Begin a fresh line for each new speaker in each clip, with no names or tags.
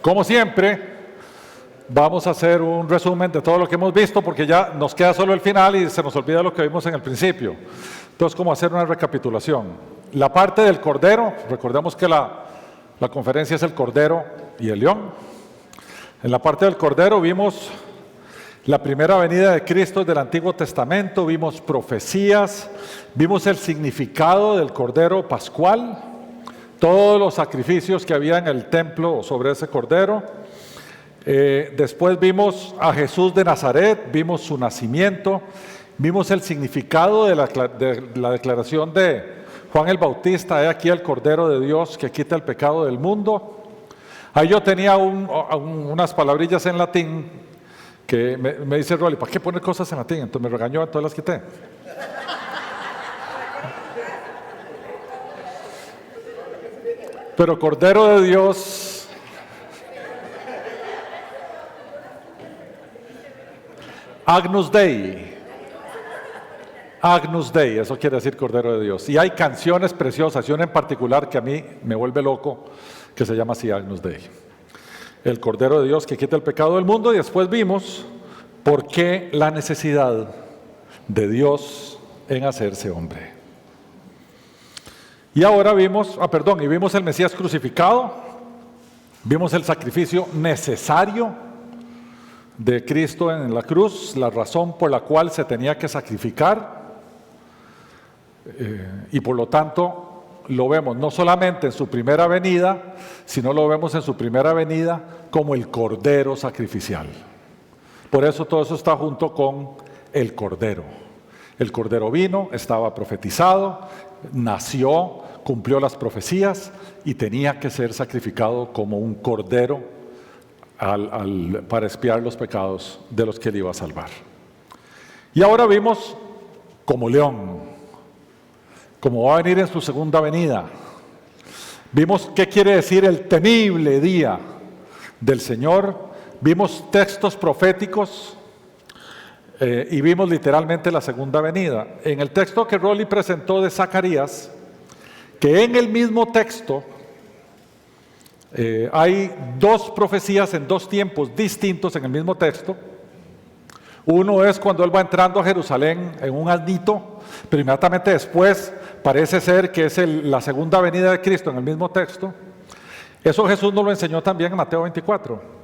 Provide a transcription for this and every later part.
Como siempre, vamos a hacer un resumen de todo lo que hemos visto porque ya nos queda solo el final y se nos olvida lo que vimos en el principio. Entonces, ¿cómo hacer una recapitulación? La parte del Cordero, recordemos que la conferencia es el Cordero y el León. En la parte del Cordero vimos la primera venida de Cristo del Antiguo Testamento, vimos profecías, vimos el significado del Cordero Pascual, todos los sacrificios que había en el templo sobre ese Cordero. Después vimos a Jesús de Nazaret, vimos su nacimiento, vimos el significado de la declaración de Juan el Bautista, he aquí el Cordero de Dios que quita el pecado del mundo. Ahí yo tenía unas palabrillas en latín que me dice Rolly, ¿para qué poner cosas en latín? Entonces me regañó, entonces las quité. Pero Cordero de Dios, Agnus Dei, Agnus Dei, eso quiere decir Cordero de Dios. Y hay canciones preciosas, y una en particular que a mí me vuelve loco, que se llama así, Agnus Dei. El Cordero de Dios que quita el pecado del mundo, y después vimos por qué la necesidad de Dios en hacerse hombre. Y ahora vimos el Mesías crucificado, vimos el sacrificio necesario de Cristo en la cruz, la razón por la cual se tenía que sacrificar, y por lo tanto lo vemos no solamente en su primera venida, sino lo vemos en su primera venida como el Cordero sacrificial. Por eso todo eso está junto con el Cordero. El Cordero vino, estaba profetizado, nació, cumplió las profecías y tenía que ser sacrificado como un Cordero para expiar los pecados de los que él iba a salvar. Y ahora vimos como león, como va a venir en su segunda venida. Vimos qué quiere decir el temible día del Señor. Vimos textos proféticos y vimos literalmente la segunda venida. En el texto que Rolly presentó de Zacarías, que en el mismo texto hay dos profecías en dos tiempos distintos en el mismo texto. Uno es cuando él va entrando a Jerusalén en un asnito, pero inmediatamente después parece ser que es la segunda venida de Cristo en el mismo texto. Eso Jesús nos lo enseñó también en Mateo 24.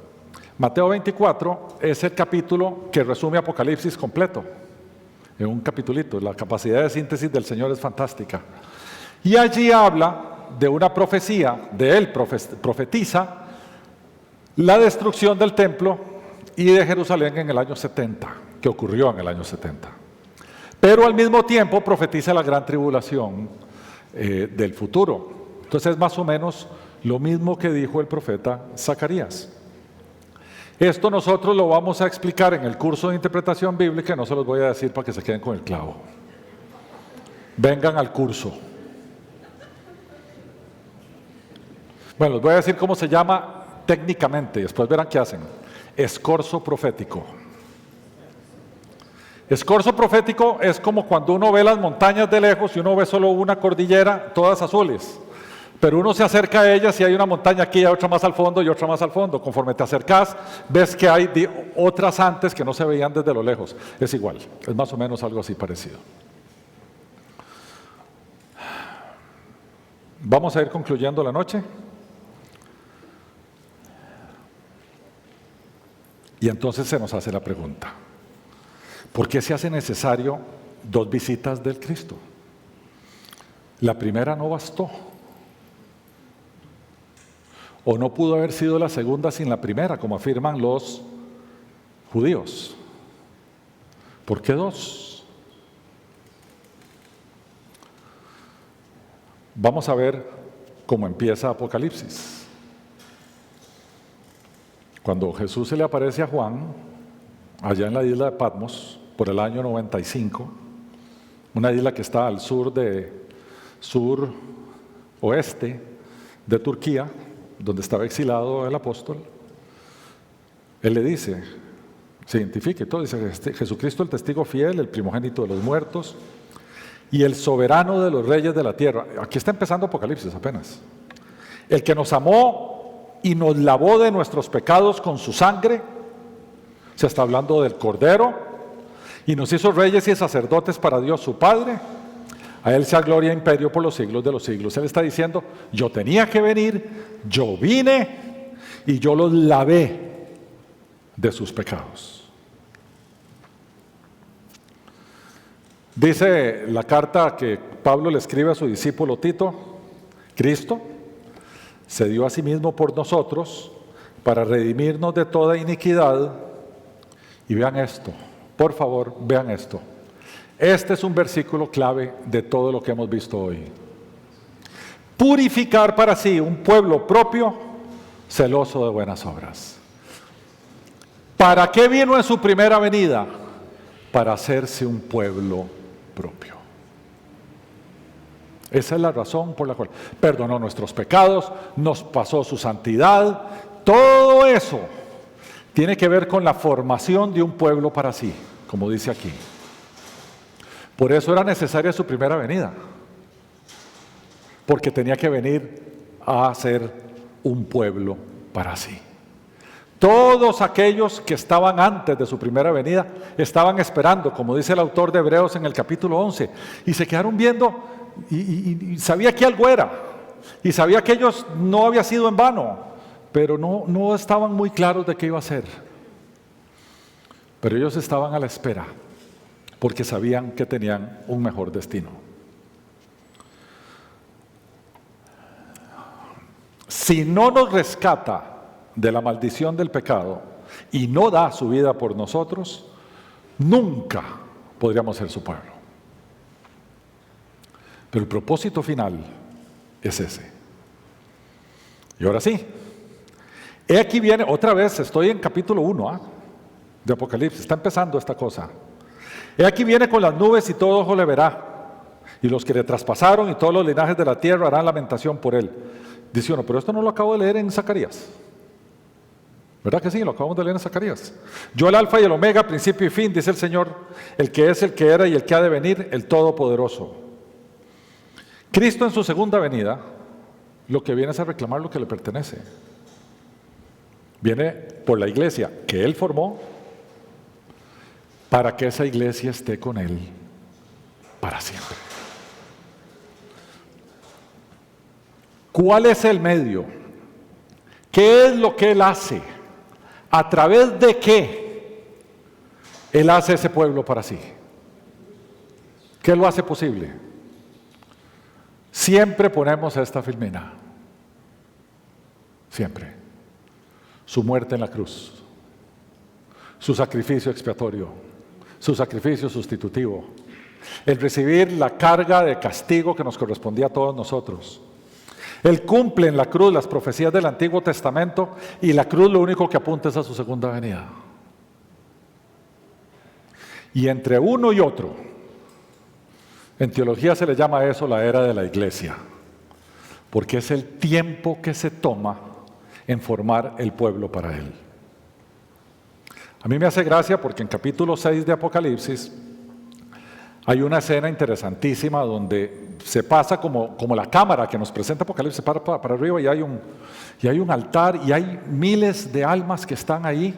Mateo 24 es el capítulo que resume Apocalipsis completo, en un capitulito. La capacidad de síntesis del Señor es fantástica. Y allí habla de una profecía, de él profetiza la destrucción del templo y de Jerusalén en el año 70, que ocurrió en el año 70. Pero al mismo tiempo profetiza la gran tribulación del futuro. Entonces es más o menos lo mismo que dijo el profeta Zacarías. Esto nosotros lo vamos a explicar en el curso de interpretación bíblica, no se los voy a decir para que se queden con el clavo. Vengan al curso. Bueno, les voy a decir cómo se llama técnicamente, y después verán qué hacen. Escorzo profético. Escorzo profético es como cuando uno ve las montañas de lejos y uno ve solo una cordillera, todas azules. Pero uno se acerca a ellas y hay una montaña aquí, hay otra más al fondo y otra más al fondo. Conforme te acercas, ves que hay otras antes que no se veían desde lo lejos. Es igual, es más o menos algo así parecido. Vamos a ir concluyendo la noche. Y entonces se nos hace la pregunta, ¿por qué se hace necesario dos visitas del Cristo? La primera no bastó. ¿O no pudo haber sido la segunda sin la primera, como afirman los judíos? ¿Por qué dos? Vamos a ver cómo empieza Apocalipsis. Cuando Jesús se le aparece a Juan, allá en la isla de Patmos, por el año 95, una isla que está al suroeste de Turquía, donde estaba exilado el apóstol, él le dice, se identifica y todo, dice Jesucristo el testigo fiel, el primogénito de los muertos y el soberano de los reyes de la tierra. Aquí está empezando Apocalipsis apenas. El que nos amó y nos lavó de nuestros pecados con su sangre. Se está hablando del Cordero. Y nos hizo reyes y sacerdotes para Dios su Padre. A Él sea gloria e imperio por los siglos de los siglos. Él está diciendo, yo tenía que venir, yo vine y yo los lavé de sus pecados. Dice la carta que Pablo le escribe a su discípulo Tito, Cristo se dio a sí mismo por nosotros para redimirnos de toda iniquidad. Y vean esto, por favor, vean esto. Este es un versículo clave de todo lo que hemos visto hoy. Purificar para sí un pueblo propio, celoso de buenas obras. ¿Para qué vino en su primera venida? Para hacerse un pueblo propio. Esa es la razón por la cual perdonó nuestros pecados, nos pasó su santidad. Todo eso tiene que ver con la formación de un pueblo para sí, como dice aquí. Por eso era necesaria su primera venida, porque tenía que venir a ser un pueblo para sí. Todos aquellos que estaban antes de su primera venida estaban esperando, como dice el autor de Hebreos en el capítulo 11, y se quedaron viendo y sabía que algo era, y sabía que ellos no había sido en vano, pero no estaban muy claros de qué iba a ser. Pero ellos estaban a la espera, porque sabían que tenían un mejor destino. Si no nos rescata de la maldición del pecado y no da su vida por nosotros, nunca podríamos ser su pueblo. Pero el propósito final es ese. Y ahora sí, aquí viene, otra vez estoy en capítulo 1 de Apocalipsis, está empezando esta cosa. Aquí viene con las nubes y todo ojo le verá, y los que le traspasaron y todos los linajes de la tierra harán lamentación por él. Dice uno, pero esto no lo acabo de leer en Zacarías. ¿Verdad que sí? Lo acabamos de leer en Zacarías. Yo el alfa y el omega, principio y fin, dice el Señor, el que es, el que era y el que ha de venir, el Todopoderoso. Cristo en su segunda venida, lo que viene es a reclamar lo que le pertenece. Viene por la iglesia que Él formó, para que esa iglesia esté con Él para siempre. ¿Cuál es el medio? ¿Qué es lo que Él hace? ¿A través de qué Él hace ese pueblo para sí? ¿Qué lo hace posible? Siempre ponemos esta filmina. Siempre. Su muerte en la cruz. Su sacrificio expiatorio. Su sacrificio sustitutivo. El recibir la carga de castigo que nos correspondía a todos nosotros. Él cumple en la cruz las profecías del Antiguo Testamento y la cruz lo único que apunta es a su segunda venida. Y entre uno y otro, en teología se le llama eso la era de la iglesia, porque es el tiempo que se toma en formar el pueblo para Él. A mí me hace gracia porque en capítulo 6 de Apocalipsis hay una escena interesantísima donde se pasa como la cámara que nos presenta Apocalipsis, se para arriba y hay un altar y hay miles de almas que están ahí,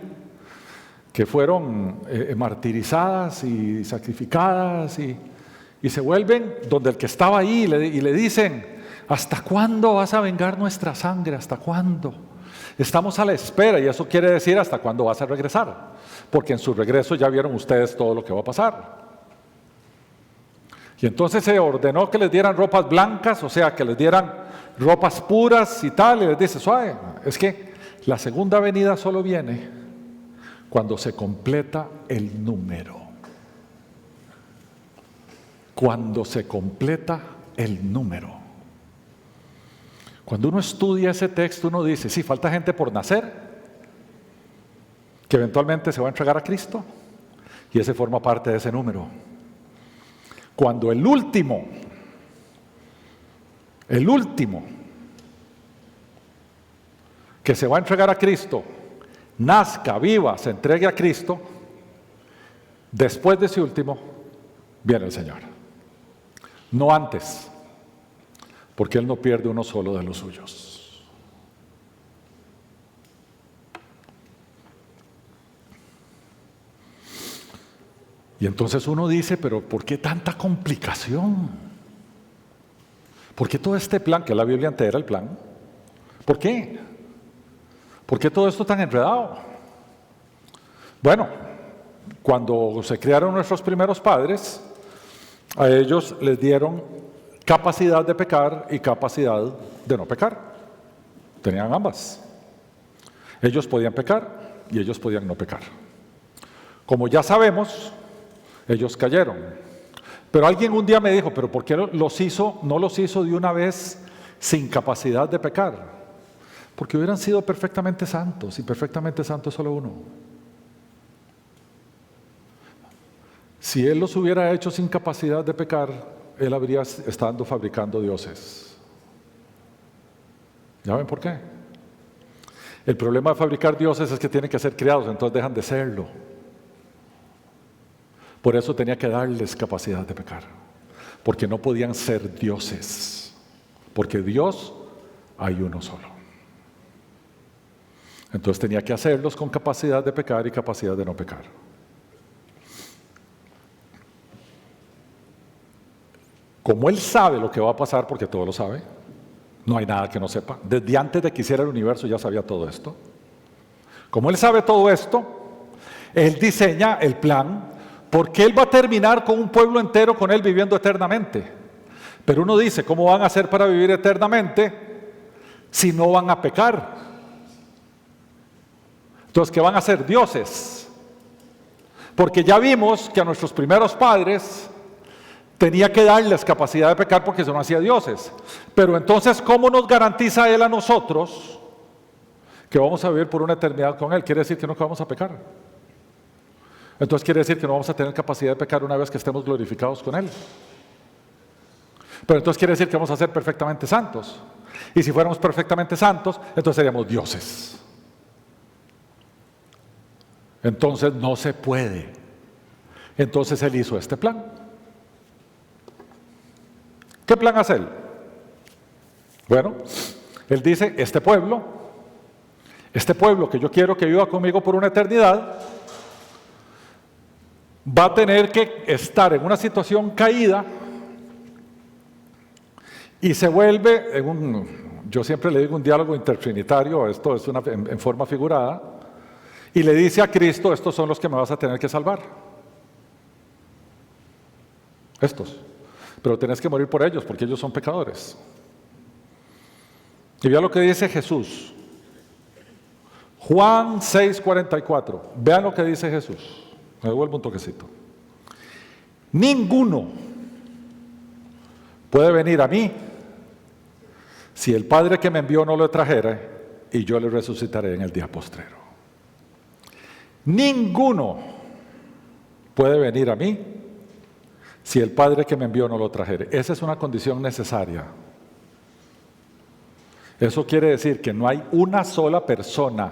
que fueron martirizadas y sacrificadas y se vuelven donde el que estaba ahí y le dicen, ¿hasta cuándo vas a vengar nuestra sangre? ¿Hasta cuándo? Estamos a la espera, y eso quiere decir hasta cuándo vas a regresar, porque en su regreso ya vieron ustedes todo lo que va a pasar. Y entonces se ordenó que les dieran ropas blancas, o sea, que les dieran ropas puras y tal, y les dice, suave, es que la segunda venida solo viene cuando se completa el número. Cuando se completa el número. Cuando uno estudia ese texto, uno dice, sí, falta gente por nacer, que eventualmente se va a entregar a Cristo, y ese forma parte de ese número. Cuando el último que se va a entregar a Cristo, nazca, viva, se entregue a Cristo, después de ese último, viene el Señor. No antes, porque Él no pierde uno solo de los suyos. Y entonces uno dice, pero ¿por qué tanta complicación? ¿Por qué todo este plan, que la Biblia entera era el plan? ¿Por qué? ¿Por qué todo esto tan enredado? Bueno, cuando se crearon nuestros primeros padres, a ellos les dieron capacidad de pecar y capacidad de no pecar. Tenían ambas. Ellos podían pecar y ellos podían no pecar. Como ya sabemos, ellos cayeron. Pero alguien un día me dijo, ¿pero por qué no los hizo de una vez sin capacidad de pecar? Porque hubieran sido perfectamente santos, y perfectamente santo es solo uno. Si Él los hubiera hecho sin capacidad de pecar, Él habría estado fabricando dioses. ¿Ya ven por qué? El problema de fabricar dioses es que tienen que ser criados, entonces dejan de serlo. Por eso tenía que darles capacidad de pecar, porque no podían ser dioses, porque Dios hay uno solo. Entonces tenía que hacerlos con capacidad de pecar y capacidad de no pecar. Como Él sabe lo que va a pasar, porque todo lo sabe, no hay nada que no sepa. Desde antes de que hiciera el universo ya sabía todo esto. Como Él sabe todo esto, Él diseña el plan, porque Él va a terminar con un pueblo entero, con Él viviendo eternamente. Pero uno dice, ¿cómo van a hacer para vivir eternamente si no van a pecar? Entonces, ¿qué van a hacer? Dioses. Porque ya vimos que a nuestros primeros padres tenía que darles capacidad de pecar porque se no hacía dioses. Pero entonces, ¿cómo nos garantiza Él a nosotros que vamos a vivir por una eternidad con Él? Quiere decir que no vamos a pecar. Entonces quiere decir que no vamos a tener capacidad de pecar una vez que estemos glorificados con Él. Pero entonces quiere decir que vamos a ser perfectamente santos. Y si fuéramos perfectamente santos, entonces seríamos dioses. Entonces no se puede. Entonces Él hizo este plan. ¿Qué plan hace Él? Bueno, Él dice, este pueblo que yo quiero que viva conmigo por una eternidad, va a tener que estar en una situación caída y se vuelve yo siempre le digo un diálogo intertrinitario, esto es en forma figurada, y le dice a Cristo, estos son los que me vas a tener que salvar. Estos. Pero tenés que morir por ellos, porque ellos son pecadores. Y vea lo que dice Jesús. Juan 6:44. Vean lo que dice Jesús. Me devuelvo un toquecito. Ninguno puede venir a mí si el Padre que me envió no lo trajera, y yo le resucitaré en el día postrero. Ninguno puede venir a mí si el Padre que me envió no lo trajere. Esa es una condición necesaria. Eso quiere decir que no hay una sola persona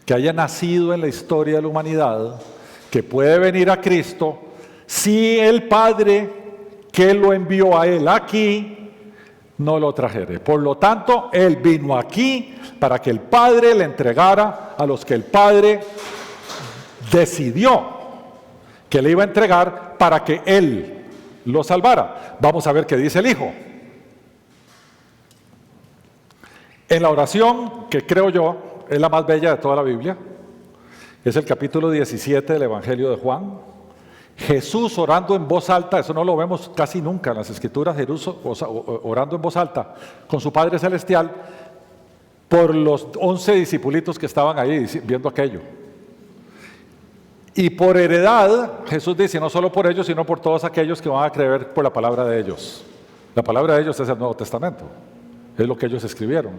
que haya nacido en la historia de la humanidad que puede venir a Cristo si el Padre que lo envió a Él aquí no lo trajere. Por lo tanto, Él vino aquí para que el Padre le entregara a los que el Padre decidió que le iba a entregar para que Él lo salvara. Vamos a ver qué dice el Hijo. En la oración, que creo yo es la más bella de toda la Biblia, es el capítulo 17 del Evangelio de Juan. Jesús orando en voz alta, eso no lo vemos casi nunca en las Escrituras, Jesús orando en voz alta con su Padre Celestial por los 11 discipulitos que estaban ahí viendo aquello. Y por heredad, Jesús dice, no solo por ellos, sino por todos aquellos que van a creer por la palabra de ellos. La palabra de ellos es el Nuevo Testamento, es lo que ellos escribieron.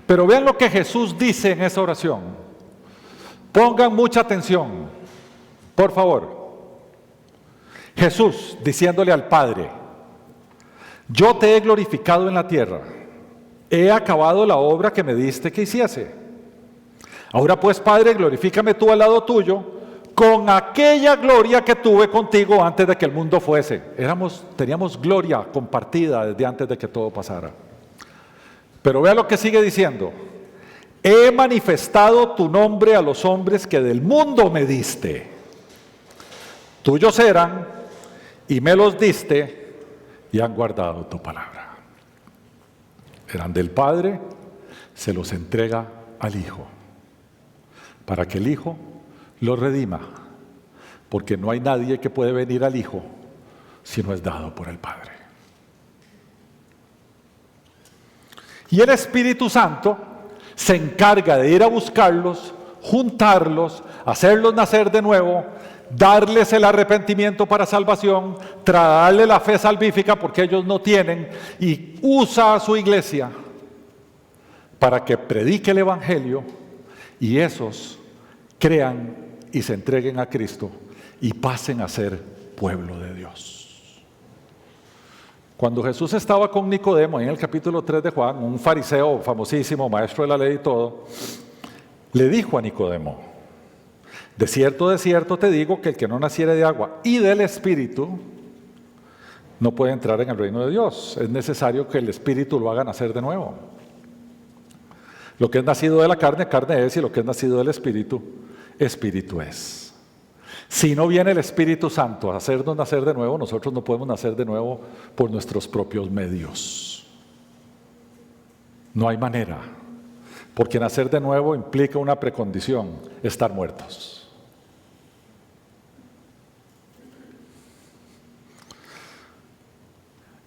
Pero vean lo que Jesús dice en esa oración. Pongan mucha atención, por favor. Jesús diciéndole al Padre, yo te he glorificado en la tierra, he acabado la obra que me diste que hiciese. Ahora pues, Padre, glorifícame tú al lado tuyo, con aquella gloria que tuve contigo antes de que el mundo fuese. Teníamos gloria compartida desde antes de que todo pasara. Pero vea lo que sigue diciendo. He manifestado tu nombre a los hombres que del mundo me diste. tuyos eran y me los diste y han guardado tu palabra. Eran del Padre, se los entrega al Hijo, para que el Hijo los redima, porque no hay nadie que puede venir al Hijo si no es dado por el Padre. Y el Espíritu Santo se encarga de ir a buscarlos, juntarlos, hacerlos nacer de nuevo, darles el arrepentimiento para salvación, traerle la fe salvífica porque ellos no tienen, y usa a su iglesia para que predique el Evangelio y esos crean y se entreguen a Cristo y pasen a ser pueblo de Dios. Cuando Jesús estaba con Nicodemo en el capítulo 3 de Juan, un fariseo famosísimo, maestro de la ley y todo, le dijo a Nicodemo: de cierto te digo que el que no naciere de agua y del Espíritu no puede entrar en el reino de Dios. Es necesario que el Espíritu lo haga nacer de nuevo. Lo que es nacido de la carne, carne es, y lo que es nacido del Espíritu, Espíritu es. Si no viene el Espíritu Santo a hacernos nacer de nuevo, nosotros no podemos nacer de nuevo por nuestros propios medios. No hay manera, porque nacer de nuevo implica una precondición: estar muertos.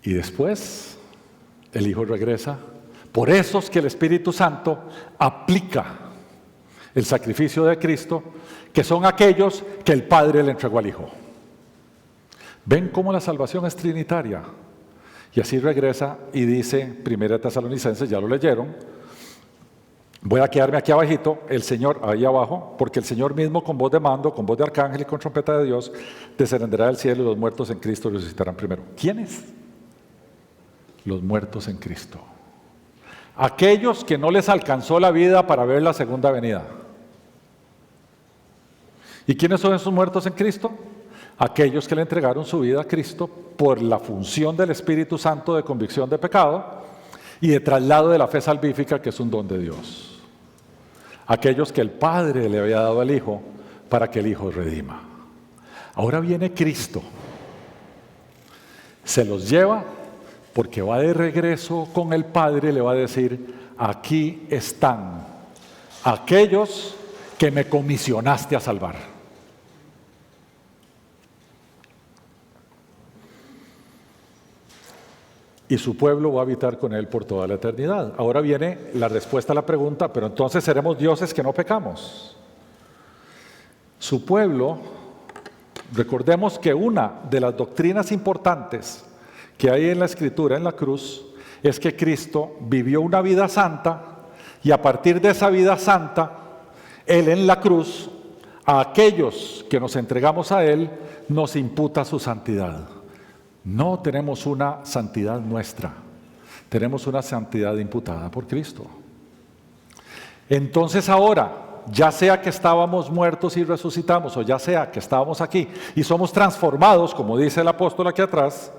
Y después el Hijo regresa. Por eso es que el Espíritu Santo aplica el sacrificio de Cristo, que son aquellos que el Padre le entregó al Hijo. ¿Ven cómo la salvación es trinitaria? Y así regresa y dice, 1 Tesalonicenses, ya lo leyeron, voy a quedarme aquí abajito, el Señor, ahí abajo, porque el Señor mismo con voz de mando, con voz de arcángel y con trompeta de Dios, descenderá del cielo y los muertos en Cristo resucitarán primero. ¿Quiénes? Los muertos en Cristo. Aquellos que no les alcanzó la vida para ver la segunda venida. ¿Y quiénes son esos muertos en Cristo? Aquellos que le entregaron su vida a Cristo por la función del Espíritu Santo de convicción de pecado y de traslado de la fe salvífica, que es un don de Dios. Aquellos que el Padre le había dado al Hijo para que el Hijo redima. Ahora viene Cristo, se los lleva porque va de regreso con el Padre, le va a decir: aquí están aquellos que me comisionaste a salvar. Y su pueblo va a habitar con él por toda la eternidad. Ahora viene la respuesta a la pregunta: pero entonces seremos dioses que no pecamos. Su pueblo, recordemos que una de las doctrinas importantes que hay en la Escritura, en la cruz, es que Cristo vivió una vida santa y a partir de esa vida santa, Él en la cruz, a aquellos que nos entregamos a Él, nos imputa su santidad. No tenemos una santidad nuestra, tenemos una santidad imputada por Cristo. Entonces ahora, ya sea que estábamos muertos y resucitamos, o ya sea que estábamos aquí y somos transformados, como dice el apóstol aquí atrás,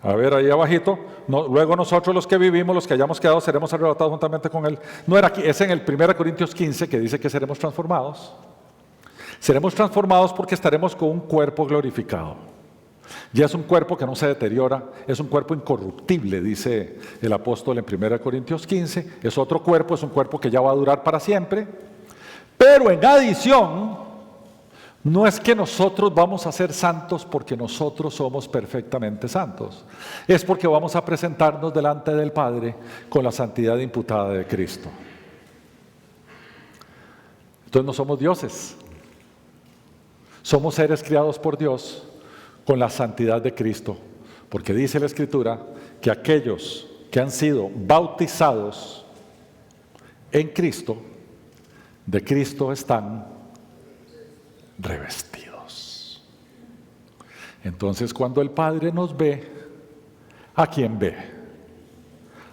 a ver ahí abajito, luego nosotros los que vivimos, los que hayamos quedado, seremos arrebatados juntamente con Él. No era aquí, es en el 1 Corintios 15 que dice que seremos transformados. Seremos transformados porque estaremos con un cuerpo glorificado. Ya es un cuerpo que no se deteriora, es un cuerpo incorruptible, dice el apóstol en 1 Corintios 15. Es otro cuerpo, es un cuerpo que ya va a durar para siempre. Pero en adición, no es que nosotros vamos a ser santos porque nosotros somos perfectamente santos. Es porque vamos a presentarnos delante del Padre con la santidad imputada de Cristo. Entonces no somos dioses. Somos seres criados por Dios con la santidad de Cristo. Porque dice la Escritura que aquellos que han sido bautizados en Cristo, de Cristo están revestidos. Entonces, cuando el Padre nos ve, ¿a quién ve?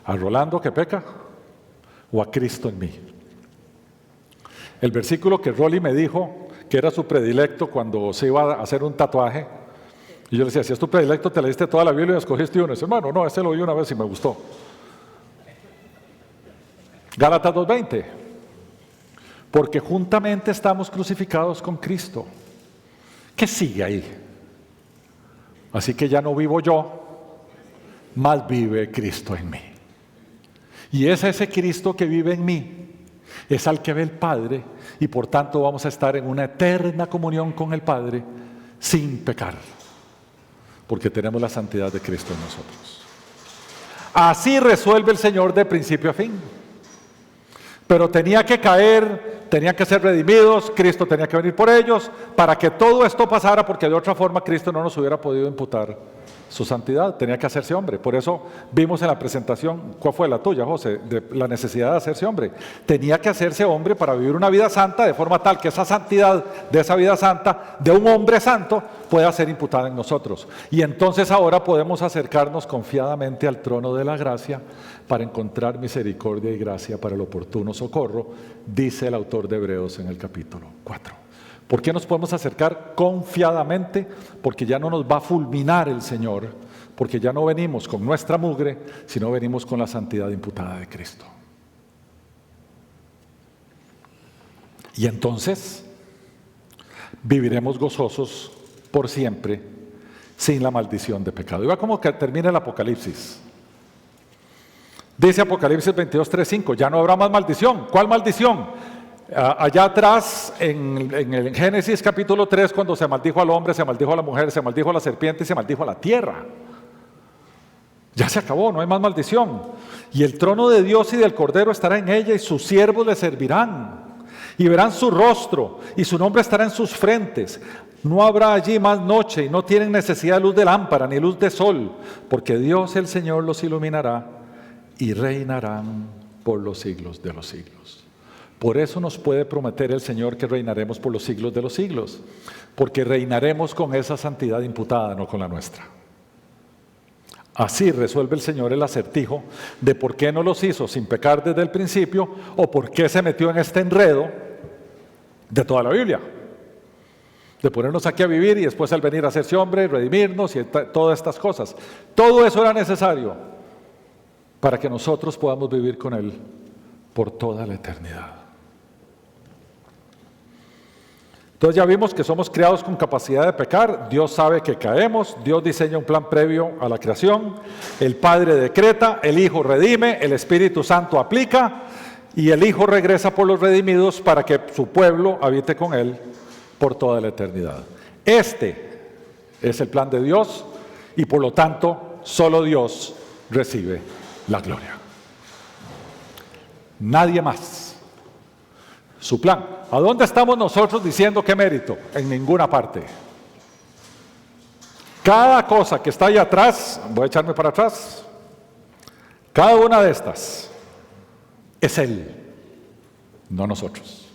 ¿A Rolando que peca? ¿O a Cristo en mí? El versículo que Rolly me dijo que era su predilecto cuando se iba a hacer un tatuaje, y yo le decía: si es tu predilecto, te leíste toda la Biblia y escogiste uno. Y dice: hermano, no, ese lo oí una vez y me gustó. Gálatas 2:20. Porque juntamente estamos crucificados con Cristo. ¿Qué sigue ahí? Así que ya no vivo yo, mas vive Cristo en mí. Y es ese Cristo que vive en mí, es al que ve el Padre, y por tanto vamos a estar en una eterna comunión con el Padre sin pecar, porque tenemos la santidad de Cristo en nosotros. Así resuelve el Señor de principio a fin. Pero tenía que caer, tenían que ser redimidos, Cristo tenía que venir por ellos, para que todo esto pasara, porque de otra forma Cristo no nos hubiera podido imputar su santidad, tenía que hacerse hombre. Por eso vimos en la presentación, ¿cuál fue la tuya, José? De la necesidad de hacerse hombre. Tenía que hacerse hombre para vivir una vida santa, de forma tal que esa santidad de esa vida santa, de un hombre santo, pueda ser imputada en nosotros. Y entonces ahora podemos acercarnos confiadamente al trono de la gracia para encontrar misericordia y gracia para el oportuno socorro, dice el autor de Hebreos en el capítulo 4. ¿Por qué nos podemos acercar confiadamente? Porque ya no nos va a fulminar el Señor, porque ya no venimos con nuestra mugre, sino venimos con la santidad imputada de Cristo. Y entonces viviremos gozosos por siempre, sin la maldición de pecado. Y va como que termina el Apocalipsis. Dice Apocalipsis 22, 3, 5, ya no habrá más maldición. ¿Cuál maldición? Allá atrás, en el Génesis capítulo 3, cuando se maldijo al hombre, se maldijo a la mujer, se maldijo a la serpiente y se maldijo a la tierra. Ya se acabó, no hay más maldición. Y el trono de Dios y del Cordero estará en ella y sus siervos le servirán. Y verán su rostro y su nombre estará en sus frentes. No habrá allí más noche y no tienen necesidad de luz de lámpara ni luz de sol, porque Dios el Señor los iluminará y reinarán por los siglos de los siglos. Por eso nos puede prometer el Señor que reinaremos por los siglos de los siglos, porque reinaremos con esa santidad imputada, no con la nuestra. Así resuelve el Señor el acertijo de por qué no los hizo sin pecar desde el principio, o por qué se metió en este enredo de toda la Biblia, de ponernos aquí a vivir y después al venir a hacerse hombre, redimirnos y todas estas cosas. Todo eso era necesario para que nosotros podamos vivir con Él por toda la eternidad. Entonces ya vimos que somos creados con capacidad de pecar, Dios sabe que caemos, Dios diseña un plan previo a la creación, el Padre decreta, el Hijo redime, el Espíritu Santo aplica y el Hijo regresa por los redimidos para que su pueblo habite con Él por toda la eternidad. Este es el plan de Dios y por lo tanto solo Dios recibe la gloria. Nadie más. Su plan. ¿A dónde estamos nosotros diciendo qué mérito? En ninguna parte. Cada cosa que está ahí atrás, voy a echarme para atrás, cada una de estas es Él, no nosotros.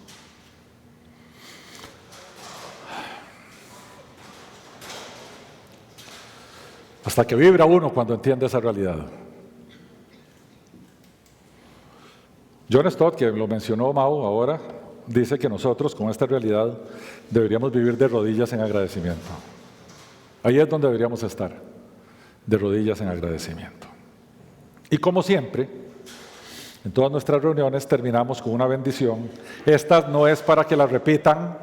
Hasta que vibra uno cuando entiende esa realidad. John Stott, que lo mencionó Mau ahora, dice que nosotros con esta realidad deberíamos vivir de rodillas en agradecimiento. Ahí es donde deberíamos estar, de rodillas en agradecimiento. Y como siempre, en todas nuestras reuniones terminamos con una bendición. Esta no es para que la repitan,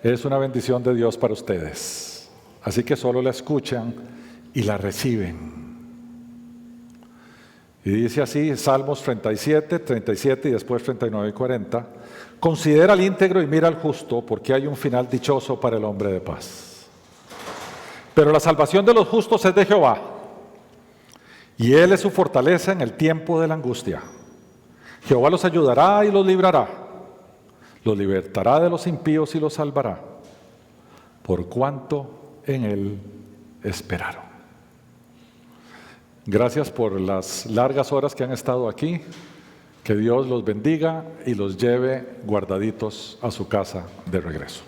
es una bendición de Dios para ustedes. Así que solo la escuchan y la reciben. Y dice así, Salmos 37 y después 39 y 40. Considera al íntegro y mira al justo, porque hay un final dichoso para el hombre de paz. Pero la salvación de los justos es de Jehová, y Él es su fortaleza en el tiempo de la angustia. Jehová los ayudará y los librará, los libertará de los impíos y los salvará, por cuanto en Él esperaron. Gracias por las largas horas que han estado aquí. Que Dios los bendiga y los lleve guardaditos a su casa de regreso.